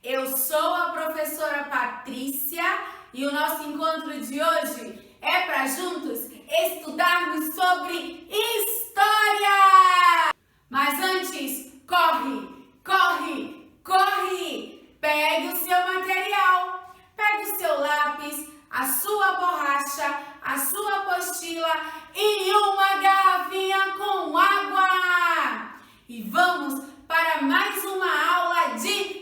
Eu sou a professora Patrícia e o nosso encontro de hoje é para juntos estudarmos sobre história! Mas antes, corre! Pegue o seu material, pegue o seu lápis, a sua borracha, a sua apostila e uma garrafinha com água! E vamos para mais uma aula de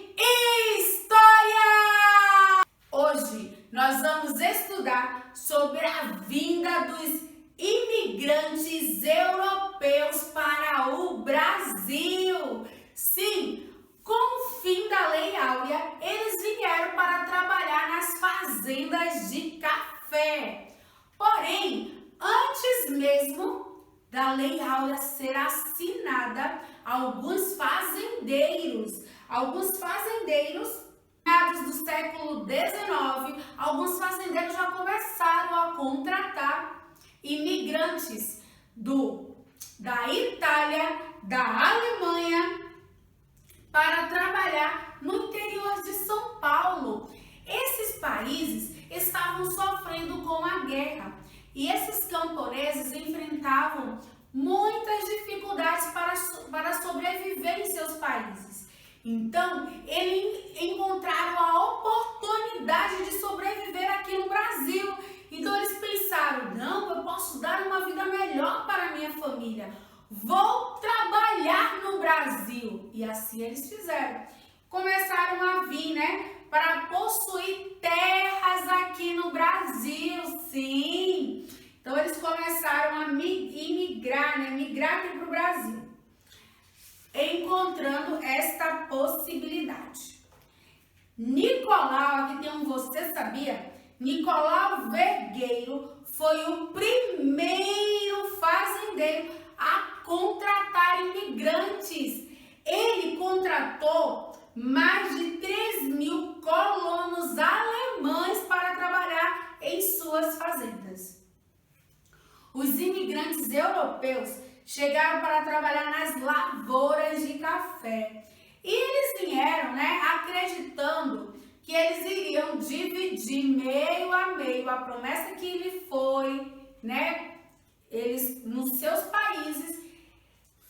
História! Hoje nós vamos estudar sobre a vinda dos imigrantes europeus para o Brasil. Sim, com o fim da Lei Áurea, eles vieram para trabalhar nas fazendas de café. Porém, antes mesmo da Lei Áurea ser assinada, alguns fazendeiros, meados do século XIX, alguns fazendeiros já começaram a contratar imigrantes da Itália, da Alemanha, para trabalhar no interior de São Paulo. Esses países estavam sofrendo com a guerra e esses camponeses enfrentavam muitas dificuldades para sobreviver em seus países. Então, eles encontraram a oportunidade de sobreviver aqui no Brasil. Então, eles pensaram, não, eu posso dar uma vida melhor para a minha família. Vou trabalhar no Brasil. E assim eles fizeram. Começaram a vir, para possuir terras aqui no Brasil, sim. Então, eles começaram a migrar aqui para o Brasil, encontrando esta possibilidade. Nicolau, aqui tem um você sabia? Nicolau Vergueiro foi o primeiro fazendeiro a contratar imigrantes. Ele contratou mais de 3.000 colonos alemães para trabalhar em suas fazendas. Os imigrantes europeus chegaram para trabalhar nas lavouras de café. E eles vieram, acreditando que eles iriam dividir meio a meio. A promessa que lhe foi, eles nos seus países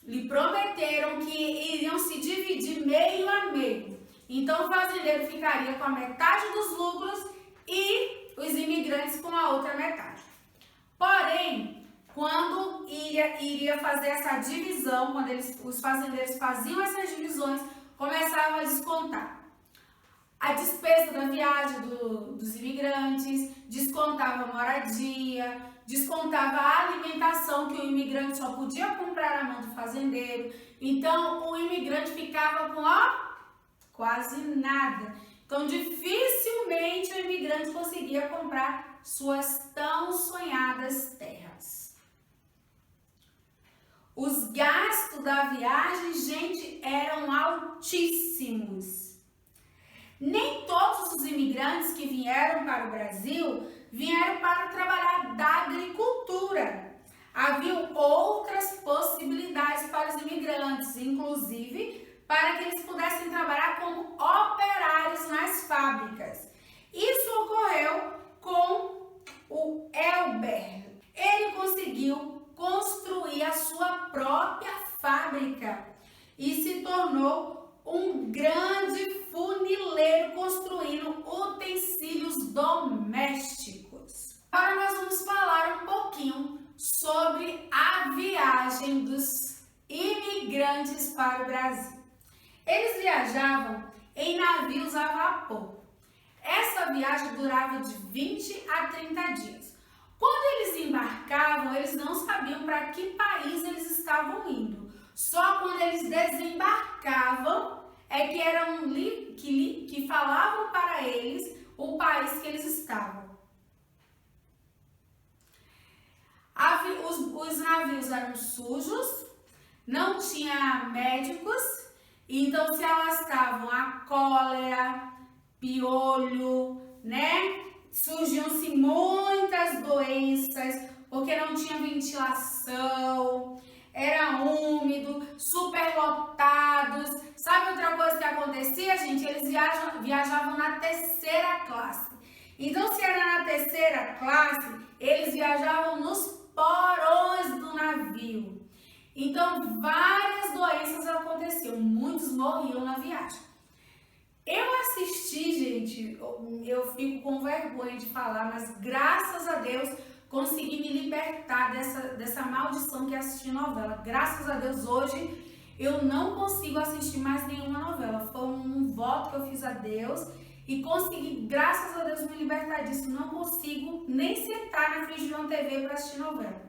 lhe prometeram que iriam se dividir meio a meio. Então o fazendeiro ficaria com a metade dos lucros e os imigrantes com a outra metade. Porém, quando iria fazer essa divisão, quando os fazendeiros faziam essas divisões, começavam a descontar a despesa da viagem dos imigrantes, descontava a moradia, descontava a alimentação que o imigrante só podia comprar na mão do fazendeiro. Então, o imigrante ficava com quase nada. Então, dificilmente o imigrante conseguia comprar suas tão sonhadas terras. Os gastos da viagem, gente, eram altíssimos. Nem todos os imigrantes que vieram para o Brasil vieram para trabalhar da agricultura. Havia outras possibilidades para os imigrantes, inclusive para que eles pudessem trabalhar como operários nas fábricas. Isso ocorreu com o Elber. Ele conseguiu construir a sua própria fábrica e se tornou um grande funileiro construindo utensílios domésticos. Agora nós vamos falar um pouquinho sobre a viagem dos imigrantes para o Brasil. Eles viajavam em navios a vapor. Essa viagem durava de 20 a 30 dias. Quando eles embarcavam, eles não sabiam para que país eles estavam indo. Só quando eles desembarcavam é que que falavam para eles o país que eles estavam. Os navios eram sujos, não tinha médicos, então se alastravam a cólera, piolho, Surgiam-se muitas doenças, porque não tinha ventilação, era úmido, superlotados. Sabe outra coisa que acontecia, gente? Eles viajavam na terceira classe. Então, se era na terceira classe, eles viajavam nos porões do navio. Então, várias doenças aconteciam, muitos morriam na viagem. Eu assisti, gente, eu fico com vergonha de falar, mas graças a Deus consegui me libertar dessa maldição que é assistir novela. Graças a Deus, hoje eu não consigo assistir mais nenhuma novela. Foi um voto que eu fiz a Deus e consegui, graças a Deus, me libertar disso. Não consigo nem sentar na frente de uma TV para assistir novela.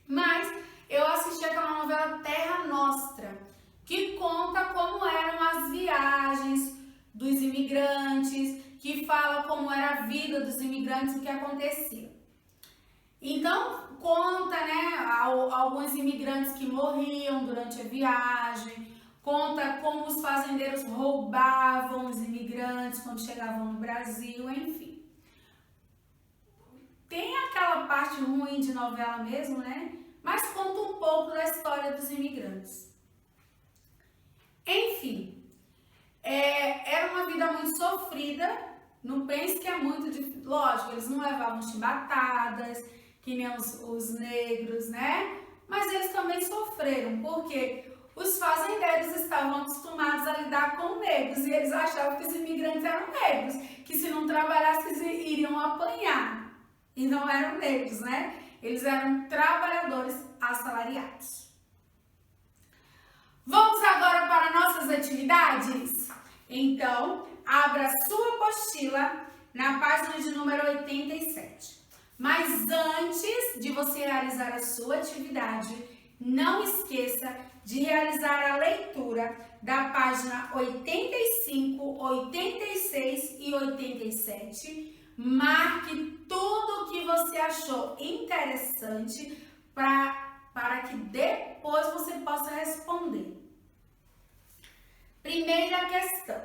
Mas eu assisti aquela novela Terra Nostra, que conta como eram as viagens dos imigrantes, que fala como era a vida dos imigrantes, o que acontecia. Então, conta, né, alguns imigrantes que morriam durante a viagem, conta como os fazendeiros roubavam os imigrantes quando chegavam no Brasil, enfim. Tem aquela parte ruim de novela mesmo, né, mas conta um pouco da história dos imigrantes. Enfim, era uma vida muito sofrida, não pense que é muito difícil, lógico, eles não levavam chibatadas, que nem os negros, né? Mas eles também sofreram, porque os fazendeiros estavam acostumados a lidar com negros e eles achavam que os imigrantes eram negros, que se não trabalhassem iriam apanhar. E não eram negros, né? Eles eram trabalhadores assalariados. Vamos agora para nossas atividades? Então, abra sua apostila na página de número 87. Mas antes de você realizar a sua atividade, não esqueça de realizar a leitura da página 85, 86 e 87. Marque tudo o que você achou interessante para que depois você possa responder. Primeira questão.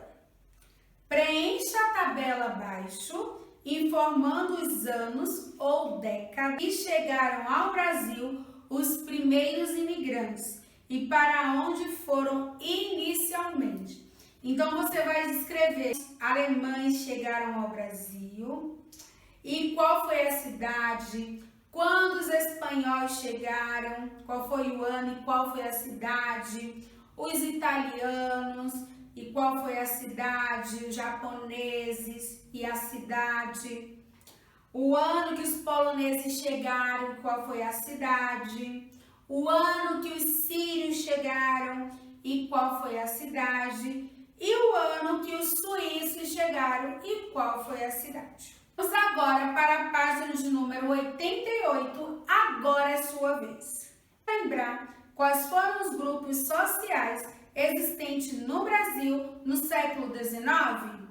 Preencha a tabela abaixo, informando os anos ou décadas que chegaram ao Brasil os primeiros imigrantes e para onde foram inicialmente. Então, você vai descrever alemães chegaram ao Brasil e qual foi a cidade, quando os espanhóis chegaram, qual foi o ano e qual foi a cidade, os italianos e qual foi a cidade, os japoneses e a cidade, o ano que os poloneses chegaram, qual foi a cidade, o ano que os sírios chegaram e qual foi a cidade, e o ano que os suíços chegaram e qual foi a cidade. Vamos agora para a página de número 88, agora é sua vez. Lembrar quais foram os grupos sociais existentes no Brasil no século XIX?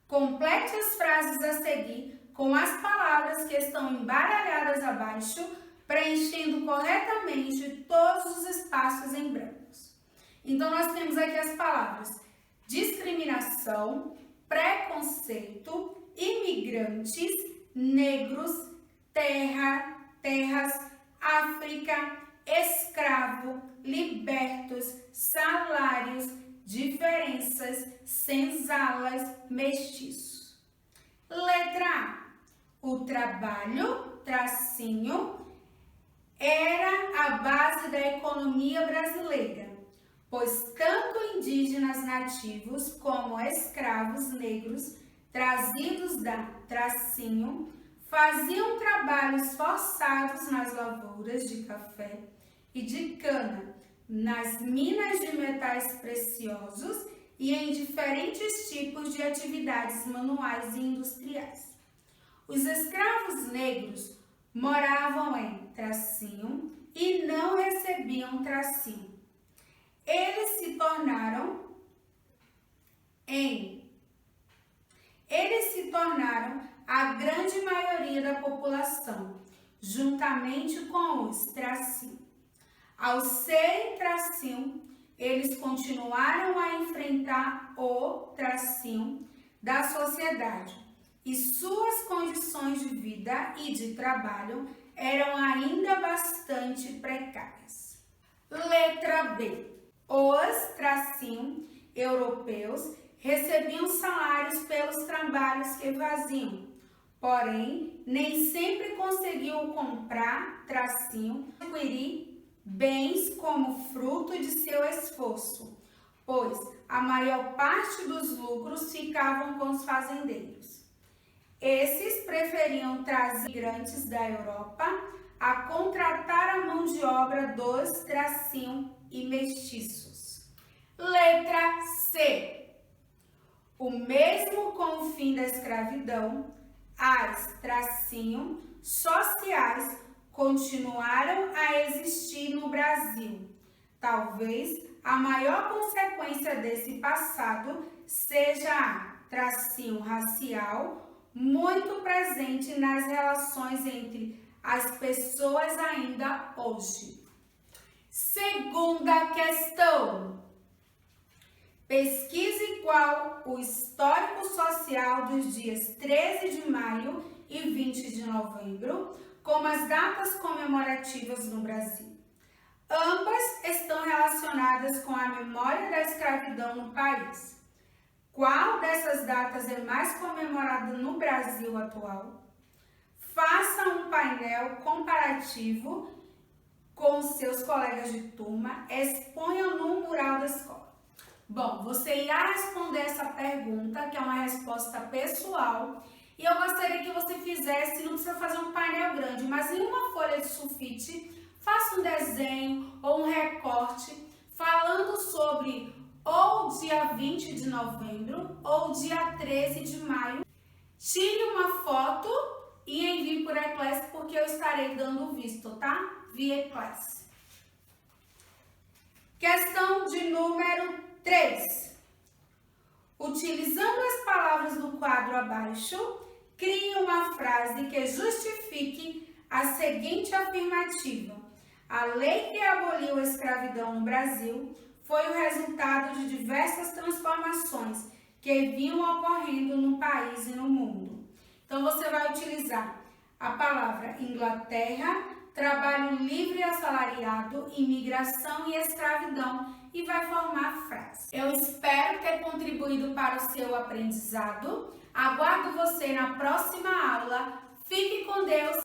Complete as frases a seguir com as palavras que estão embaralhadas abaixo, preenchendo corretamente todos os espaços em brancos. Então, nós temos aqui as palavras discriminação, preconceito, imigrantes, negros, terras, África, escravo, libertos, salários, diferenças, senzalas, mestiços. Letra A. O trabalho, tracinho, era a base da economia brasileira, pois tanto indígenas nativos como escravos negros trazidos da tracinho faziam trabalhos forçados nas lavouras de café e de cana, nas minas de metais preciosos e em diferentes tipos de atividades manuais e industriais. Os escravos negros moravam em tracinho e não recebiam tracinho. Eles se tornaram a grande maioria da população, juntamente com os tracinho. Ao serem tracinho, eles continuaram a enfrentar o tracinho da sociedade e suas condições de vida e de trabalho eram ainda bastante precárias. Letra B. Os tracinho europeus recebiam salários pelos trabalhos que faziam, porém, nem sempre conseguiam comprar, adquirir bens como fruto de seu esforço, pois a maior parte dos lucros ficavam com os fazendeiros. Esses preferiam trazer imigrantes da Europa a contratar a mão de obra dos e mestiços. Letra C. O mesmo com o fim da escravidão, as sociais continuaram a existir no Brasil. Talvez a maior consequência desse passado seja a racial, muito presente nas relações entre as pessoas ainda hoje. Segunda questão. Pesquise qual o histórico social dos dias 13 de maio e 20 de novembro como as datas comemorativas no Brasil. Ambas estão relacionadas com a memória da escravidão no país. Qual dessas datas é mais comemorada no Brasil atual? Faça um painel comparativo com seus colegas de turma, exponha no mural da escola. Bom, você irá responder essa pergunta, que é uma resposta pessoal, e eu gostaria que você fizesse, não precisa fazer um painel grande, mas em uma folha de sulfite, faça um desenho ou um recorte falando sobre ou dia 20 de novembro ou dia 13 de maio. Tire uma foto e envie por Eclass, porque eu estarei dando visto, tá? Via Eclass. Questão de número 3. Utilizando as palavras do quadro abaixo, crie uma frase que justifique a seguinte afirmativa. A lei que aboliu a escravidão no Brasil foi o resultado de diversas transformações que vinham ocorrendo no país e no mundo. Então, você vai utilizar a palavra Inglaterra, trabalho livre e assalariado, imigração e escravidão e vai formar a frase. Eu espero ter contribuído para o seu aprendizado. Aguardo você na próxima aula. Fique com Deus!